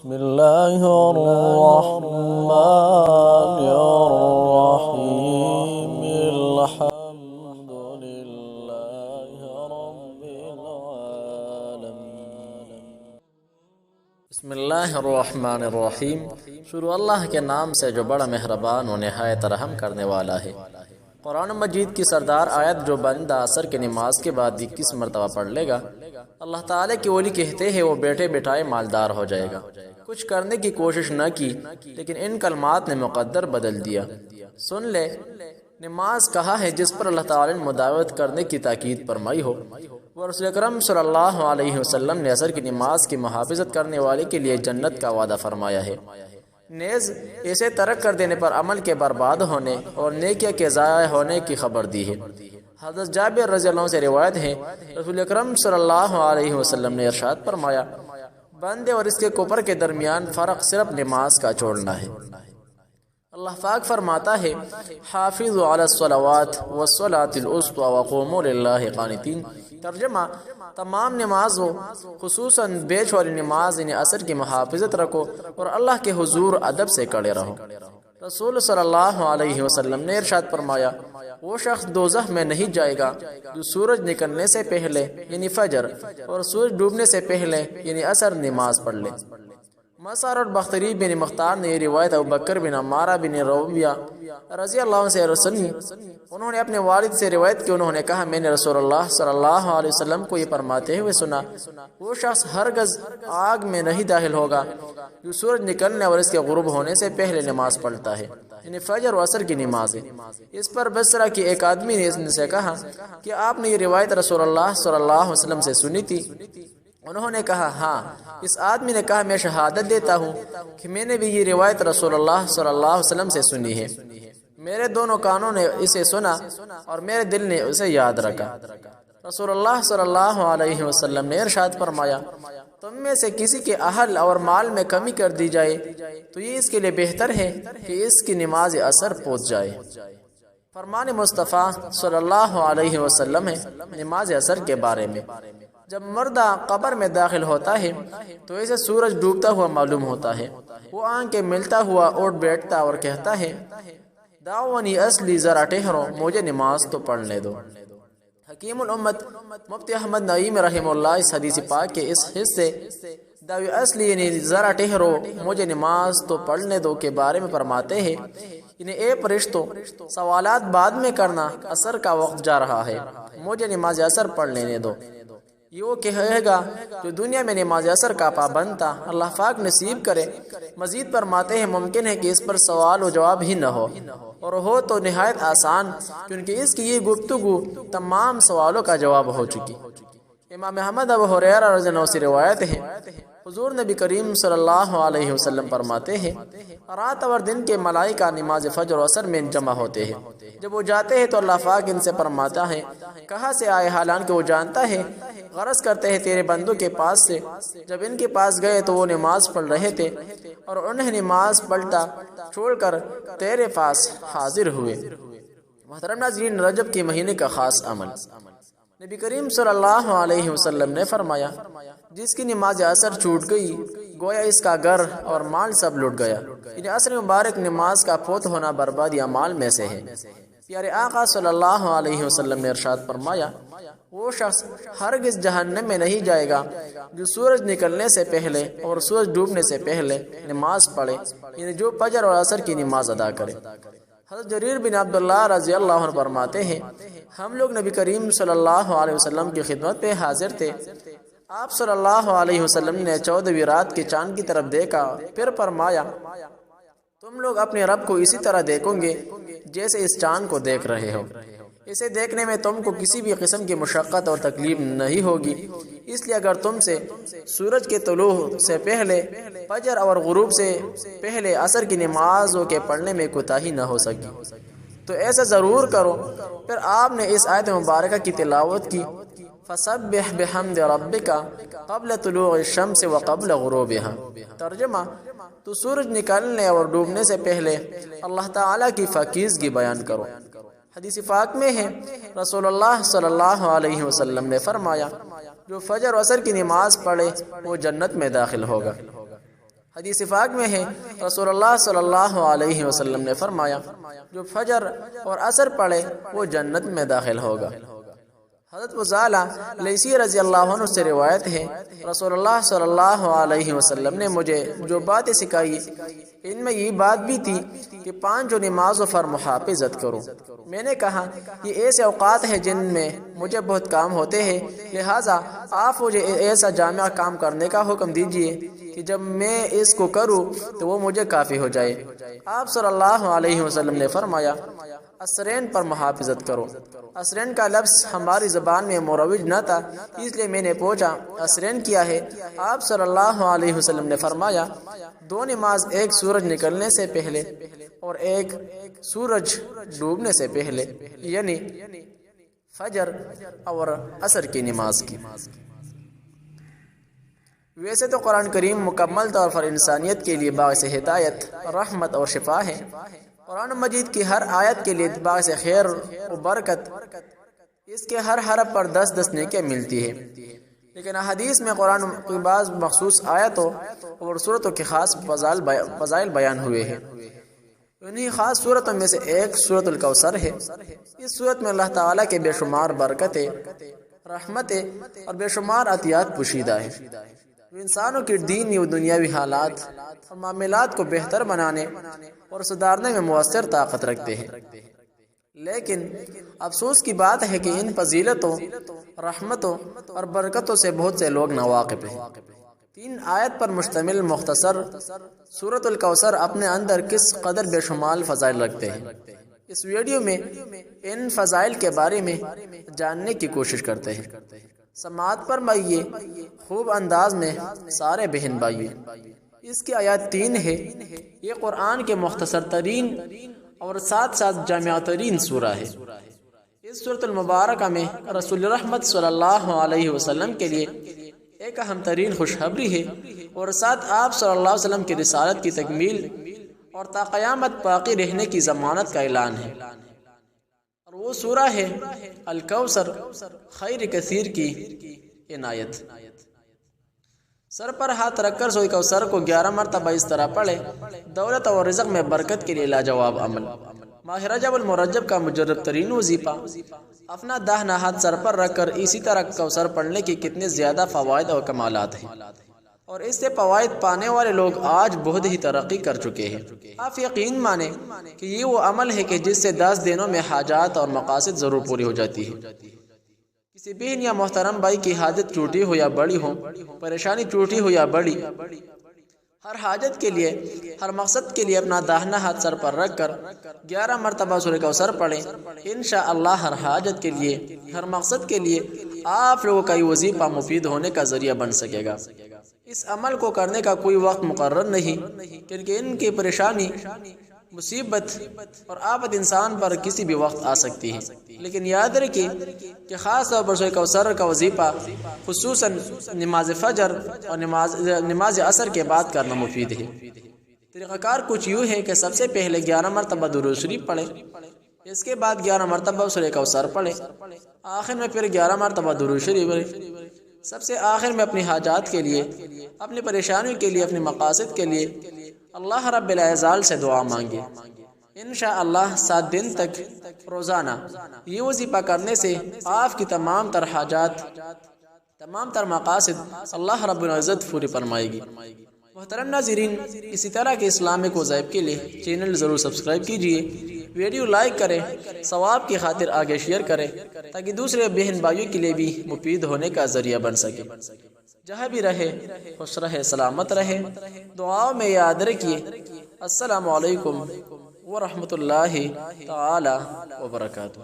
بسم الله الرحمن الرحيم الحمد لله رب العالمين بسم الله الرحمن الرحیم شروع اللہ کے نام سے جو بڑا مہربان و نہایت رحم کرنے والا ہے۔ قرآن مجید کی سردار آیت جو بندہ عصر کی نماز کے بعد 21 مرتبہ پڑھ لے گا، اللہ تعالیٰ کی ولی کہتے ہیں وہ بیٹھے بٹھائے مالدار ہو جائے گا۔ کچھ کرنے کی کوشش نہ کی لیکن ان کلمات نے مقدر بدل دیا۔ سن لے، نماز کہا ہے جس پر اللہ تعالیٰ نے مداوت کرنے کی تاکید فرمائی ہو۔ وہ رسول اکرم صلی اللہ علیہ وسلم نے عصر کی نماز کی محافظت کرنے والے کے لیے جنت کا وعدہ فرمایا ہے، نیز اسے ترک کر دینے پر عمل کے برباد ہونے اور نیکیاں کے ضائع ہونے کی خبر دی ہے۔ حضرت جابر رضی اللہ عنہ سے روایت ہے، رسول اکرم صلی اللہ علیہ وسلم نے ارشاد فرمایا، بندے اور اس کے کفر کے درمیان فرق صرف نماز کا چھوڑنا ہے۔ اللہ پاک فرماتا ہے، حافظوا علی الصلوات والصلاة الوسطی وقوموا للہ قانتین۔ ترجمہ، تمام نمازوں خصوصاً بیچ والی نماز یعنی عصر کی محافظت رکھو اور اللہ کے حضور ادب سے کھڑے رہو۔ رسول صلی اللہ علیہ وسلم نے ارشاد فرمایا، وہ شخص دوزخ میں نہیں جائے گا جو سورج نکلنے سے پہلے یعنی فجر اور سورج ڈوبنے سے پہلے یعنی عصر نماز پڑھ لے۔ مسعر اور بختری بن مختار نے یہ روایت ابوبکر بن عمارہ بن رویہ رضی اللہ عنہ سے سنی۔ انہوں نے اپنے والد سے روایت کی، انہوں نے کہا، میں نے رسول اللہ صلی اللہ علیہ وسلم کو یہ فرماتے ہوئے سنا، وہ شخص ہرگز آگ میں نہیں داخل ہوگا جو سورج نکلنے اور اس کے غروب ہونے سے پہلے نماز پڑھتا ہے، یعنی فجر و عصر کی نماز ہے۔ اس پر بصرہ کے ایک آدمی نے ان سے کہا کہ آپ نے یہ روایت رسول اللہ صلی اللہ علیہ وسلم سے سنی تھی؟ انہوں نے کہا ہاں۔ اس آدمی نے کہا، میں شہادت دیتا ہوں کہ میں نے بھی یہ روایت رسول اللہ صلی اللہ علیہ وسلم سے سنی ہے، میرے دونوں کانوں نے اسے سنا اور میرے دل نے اسے یاد رکھا۔ رسول اللہ صلی اللہ علیہ وسلم نے ارشاد فرمایا، تم میں سے کسی کے اہل اور مال میں کمی کر دی جائے تو یہ اس کے لیے بہتر ہے کہ اس کی نماز اثر پہنچ جائے۔ فرمان مصطفیٰ صلی اللہ علیہ وسلم ہے نماز اثر کے بارے میں، جب مردہ قبر میں داخل ہوتا ہے تو اسے سورج ڈوبتا ہوا معلوم ہوتا ہے، وہ آنکھیں ملتا ہوا اٹھ بیٹھتا اور کہتا ہے، دعونی اصلی ذرا ٹھہرو، مجھے نماز تو پڑھنے دو۔ حکیم الامت مفتی احمد نعیم رحمہ اللہ اس حدیث پاک کے اس حصے دعوی اصلی یعنی ذرا ٹھہرو مجھے نماز تو پڑھنے دو کے بارے میں فرماتے ہیں، یعنی اے فرشتوں، سوالات بعد میں کرنا، عصر کا وقت جا رہا ہے، مجھے نماز عصر پڑھ لینے دو۔ یہ وہ کہے گا جو دنیا میں نماز عصر کا پابند تھا، اللہ پاک نصیب کرے۔ مزید فرماتے ہیں، ممکن ہے کہ اس پر سوال و جواب ہی نہ ہو، اور ہو تو نہایت آسان، کیونکہ اس کی یہ گفتگو تمام سوالوں کا جواب ہو چکی۔ امام احمد ابو ہریرہ رضی اللہ عنہ سے روایت ہے، حضور نبی کریم صلی اللہ علیہ وسلم فرماتے ہیں، رات اور دن کے ملائکہ نماز فجر و عصر میں جمع ہوتے ہیں، جب وہ جاتے ہیں تو اللہ پاک ان سے فرماتا ہے، کہاں سے آئے؟ حالانکہ وہ جانتا ہے، غرض کرتے ہیں تیرے بندوں کے پاس سے۔ جب ان کے پاس گئے تو وہ نماز پڑھ رہے تھے اور انہیں نماز پلٹا چھوڑ کر تیرے پاس حاضر ہوئے۔ محترم ناظرین، رجب کے مہینے کا خاص عمل، نبی کریم صلی اللہ علیہ وسلم نے فرمایا، جس کی نماز عصر چھوٹ گئی گویا اس کا گھر اور مال سب لٹ گیا، یعنی عصر مبارک نماز کا فوت ہونا بربادی اعمال میں سے ہے۔ پیارے آقا صلی اللہ علیہ وسلم نے ارشاد فرمایا، وہ شخص ہرگز جہنم میں نہیں جائے گا جو سورج نکلنے سے پہلے اور سورج ڈوبنے سے پہلے نماز پڑھے، یعنی جو فجر اور عصر کی نماز ادا کرے۔ حضرت جریر بن عبداللہ رضی اللہ عنہ فرماتے ہیں، ہم لوگ نبی کریم صلی اللہ علیہ وسلم کی خدمت پہ حاضر تھے، آپ صلی اللہ علیہ وسلم نے 14ویں رات کے چاند کی طرف دیکھا، پھر فرمایا، تم لوگ اپنے رب کو اسی طرح دیکھو گے جیسے اس چاند کو دیکھ رہے ہو، اسے دیکھنے میں تم کو کسی بھی قسم کی مشقت اور تکلیف نہیں ہوگی، اس لیے اگر تم سے سورج کے طلوع سے پہلے فجر اور غروب سے پہلے عصر کی نمازوں کے پڑھنے میں کوتاہی نہ ہو سکی تو ایسا ضرور کرو۔ پھر آپ نے اس آیت مبارکہ کی تلاوت کی، فَسَبِّحْ بِحَمْدِ رَبِّكَ قَبْلَ طُلُوعِ الشَّمْسِ وَقَبْلَ غُرُوبِهَا۔ ترجمہ، تو سورج نکلنے اور ڈوبنے سے پہلے اللہ تعالیٰ کی پاکیزگی بیان کرو۔ حدیث پاک میں ہے، رسول اللہ صلی اللہ علیہ وسلم نے فرمایا، جو فجر و عصر کی نماز پڑھے وہ جنت میں داخل ہوگا۔ حدیث پاک میں ہے رسول اللہ صلی اللہ علیہ وسلم نے فرمایا جو فجر اور عصر پڑھے وہ جنت میں داخل ہوگا۔ حضرت وزالہ لیثی رضی اللہ عنہ سے روایت ہے رسول اللہ صلی اللہ علیہ وسلم نے مجھے جو باتیں سکھائی ان میں یہ بات بھی تھی کہ 5 نمازوں پر محافظت کرو۔ میں نے کہا یہ ایسے اوقات ہیں جن میں مجھے بہت کام ہوتے ہیں، لہٰذا آپ مجھے ایسا جامع کام کرنے کا حکم دیجئے کہ جب میں اس کو کروں تو وہ مجھے کافی ہو جائے۔ آپ صلی اللہ علیہ وسلم نے فرمایا عصرین پر محافظت کرو۔ عصرین کا لفظ ہماری زبان میں مروج نہ تھا، اس لیے میں نے پوچھا عصرین کیا ہے؟ آپ صلی اللہ علیہ وسلم نے فرمایا 2 نماز، ایک سورج نکلنے سے پہلے اور ایک سورج ڈوبنے سے پہلے، یعنی فجر اور عصر کی نماز کی۔ ویسے تو قرآن کریم مکمل طور پر انسانیت کے لیے باعث ہدایت، رحمت اور شفا ہے۔ قرآن مجید کی ہر آیت کے لیے باعث خیر و برکت، اس کے ہر حرف پر 10 نیکیاں ملتی ہے، لیکن حدیث میں قرآن کی بعض مخصوص آیتوں اور صورتوں کے خاص فضائل بیان ہوئے ہیں۔ انہی خاص صورتوں میں سے ایک سورۃ الکوثر ہے۔ اس صورت میں اللہ تعالیٰ کے بے شمار برکتیں، رحمتیں اور بے شمار عطیات پوشیدہ ہیں جو انسانوں کی دینی و دنیاوی حالات اور معاملات کو بہتر بنانے اور سدھارنے میں مؤثر طاقت رکھتے ہیں۔ لیکن افسوس کی بات ہے کہ ان فضیلتوں، رحمتوں اور برکتوں سے بہت سے لوگ ناواقف ہیں۔ 3 آیت پر مشتمل مختصر سورۃ الکوثر اپنے اندر کس قدر بے شمار فضائل رکھتے ہیں، اس ویڈیو میں ان فضائل کے بارے میں جاننے کی کوشش کرتے ہیں۔ سماعت فرمائیے خوب انداز میں سارے بہن بھائیوں۔ اس کی آیات 3 ہے۔ یہ قرآن کے مختصر ترین اور ساتھ ساتھ جامع ترین سورہ ہے۔ اس سورۃ المبارکہ میں رسول رحمت صلی اللہ علیہ وسلم کے لیے ایک اہم ترین خوشخبری ہے اور ساتھ آپ صلی اللہ علیہ وسلم کی رسالت کی تکمیل اور تا قیامت باقی رہنے کی ضمانت کا اعلان ہے، اور وہ سورہ ہے الکوثر، خیر کثیر کی عنایت۔ سر پر ہاتھ رکھ کر سورہ کوثر کو 11 مرتبہ اس طرح پڑھے، دولت اور رزق میں برکت کے لیے لاجواب عمل۔ ماہ رجب المرجب کا مجرب ترین وظیفہ، اپنا داہنا ہاتھ سر پر رکھ کر اسی طرح کوثر پڑھنے کی کتنے زیادہ فوائد اور کمالات ہیں، اور اس سے فوائد پانے والے لوگ آج بہت ہی ترقی کر چکے ہیں۔ آپ یقین مانیں کہ یہ وہ عمل ہے کہ جس سے 10 دنوں میں حاجات اور مقاصد ضرور پوری ہو جاتی ہے۔ کسی بہن یا محترم بھائی کی حاجت چھوٹی ہو یا بڑی ہو، پریشانی چھوٹی ہو یا بڑی، ہر حاجت کے لیے، ہر مقصد کے لیے اپنا داہنا ہاتھ سر پر رکھ کر 11 مرتبہ سورہ کوثر پڑھیں، انشاءاللہ ہر حاجت کے لیے، ہر مقصد کے لیے آپ لوگوں کا یہ وظیفہ مفید ہونے کا ذریعہ بن سکے گا۔ اس عمل کو کرنے کا کوئی وقت مقرر نہیں، کیونکہ ان کی پریشانی، مصیبت اور آفت انسان پر کسی بھی وقت آ سکتی ہے، لیکن یاد رکھیے کہ خاص طور پر سورہ کوثر کا وظیفہ خصوصاً نماز فجر اور نماز عصر کے بعد کرنا مفید ہے۔ طریقہ کار کچھ یوں ہے کہ سب سے پہلے 11 مرتبہ درود شریف پڑھیں، اس کے بعد 11 مرتبہ سورہ کوثر پڑھیں، آخر میں پھر 11 مرتبہ درود شریف پڑھیں، سب سے آخر میں اپنی حاجات کے لیے، اپنی پریشانیوں کے لیے، اپنے مقاصد کے لیے اللہ رب العزال سے دعا مانگے۔ انشاءاللہ 7 دن تک روزانہ یہ وظیفہ کرنے سے آپ کی تمام تر حاجات، تمام تر مقاصد اللہ رب العزت پوری فرمائے گی۔ محترم ناظرین، اسی طرح کے اسلامک وظائف کے لیے چینل ضرور سبسکرائب کیجئے، ویڈیو لائک کریں، ثواب کی خاطر آگے شیئر کریں تاکہ دوسرے بہن بھائیوں کے لیے بھی مفید ہونے کا ذریعہ بن سکے۔ جہاں بھی رہے خوش رہے، سلامت رہے، دعاؤں میں یاد رکھیے۔ السلام علیکم ورحمۃ اللہ تعالی وبرکاتہ۔